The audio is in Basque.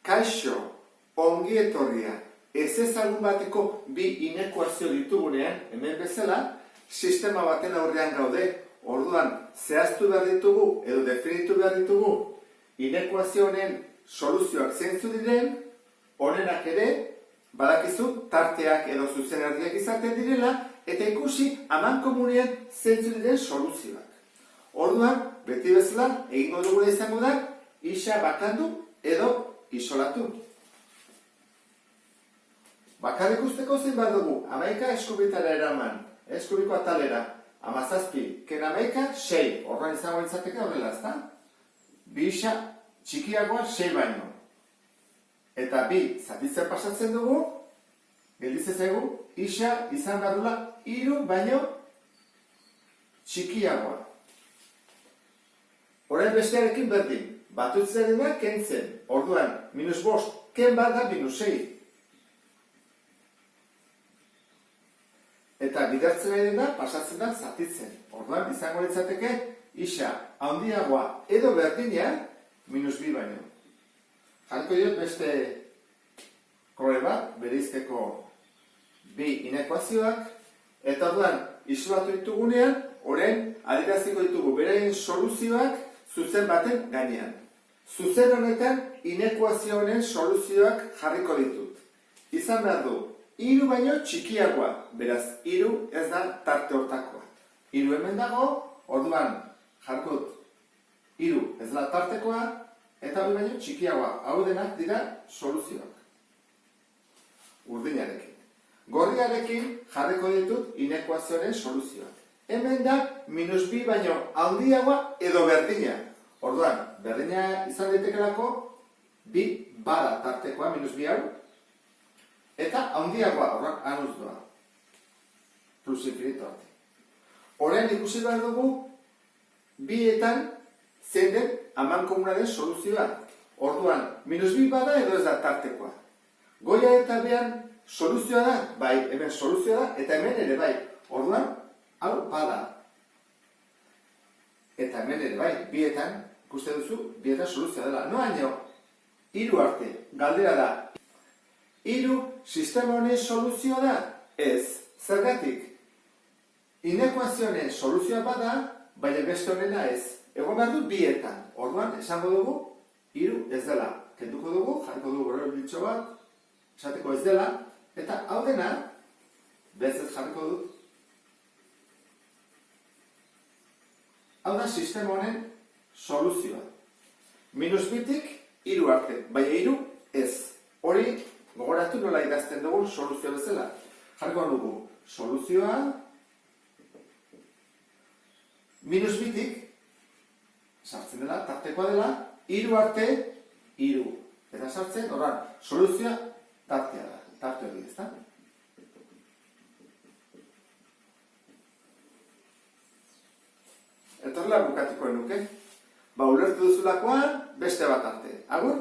kaixo, ongi etorria, ez ezagun bateko bi inekuazio ditugunean, hemen bezala, sistema baten aurrean gaude, orduan zehaztu behar ditugu edo definitu behar ditugu inekuazio honen soluzioak zeintzu diren, honenak ere, badakizu tarteak edo zuzenerdiak izaten direla, eta ikusi amankomunean zeintzu diren soluzioak. Orduan, beti bezala, egingo dugula izango da, isa bakandu edo isolatu. Bakarrik usteko zein behar dugu, 11 eskubitara eraman, eskubiko atalera, 17, ken 11, 6, orduan izango litzateke horrela, ezta? Bi isa txikiagoa 6 baino. Eta bi zatitzen pasatzen dugu, gelditzen zaigu, isa izan behar dula 3 baino txikiagoa. Orain bestearekin berdin, batutzen da kentzen, orduan, -5, ken bat da -6. Eta bidertzen ari dena pasatzen da zatitzen. Orduan, izango litzateke, isa handiagoa edo berdina, -2 baino. Jarko diot beste kore bat, bereizteko bi inekuazioak, eta orduan, isolatu ditugunean, orain adieraziko ditugu beraien soluzioak zuzen baten gainean. Zuzen honetan, inekuazio honen soluzioak jarriko ditut. Izan behar du, 3 baino txikiagoa, beraz, 3 ez da tarte hortakoa. 3 hemen dago, orduan jarkut 3 ez da tartekoa, eta 2 baino txikiagoa. Hau denak dira soluzioak. Urdinarekin. Gorriarekin jarriko ditut inekuazioaren soluzioak. Hemen da, -2 baino handiagoa edo berdina. Orduan, berdina izan daitekelako, 2 bada tartekoa, -2 hau, eta handiagoa, horrak anuz doa. Plus infinito arte. Orain ikusi behar dugu, bietan zein den amankomunaren soluzioa. Orduan, -2 bada edo ez da tartekoa. Goia eta behan soluzioa da, bai, hemen soluzioa da, eta hemen ere bai. Orduan, hau bada. Eta hemen ere bai, bietan, ikuste duzu, bietan soluzioa dela. Noaino, 3 arte, galdera da. 3 sistema honen soluzioa da? Ez. Zergatik? Inekuazioen soluzioa bada, baina beste honena ez. Egon behar du bietan. Orduan, esango dugu, 3 ez dela. Kenduko dugu, jarriko dugu gero biltxo bat, esateko ez dela, eta hau dena, bezez jarriko dut. Hau da sistema honen soluzioa. -2tik 3 arte, baina 3 ez. Hori, gogoratu nola idazten dugu soluzioa bezala. Jarriko dugu soluzioa, -2tik, sartzen dela, tartekoa dela, 3 arte, 3. Eta sartzen, horran, soluzioa tartea da, tarte hori, ezta? Eta horrela bukatuko nuke. Ulertu duzulakoan, beste bat arte. Agur?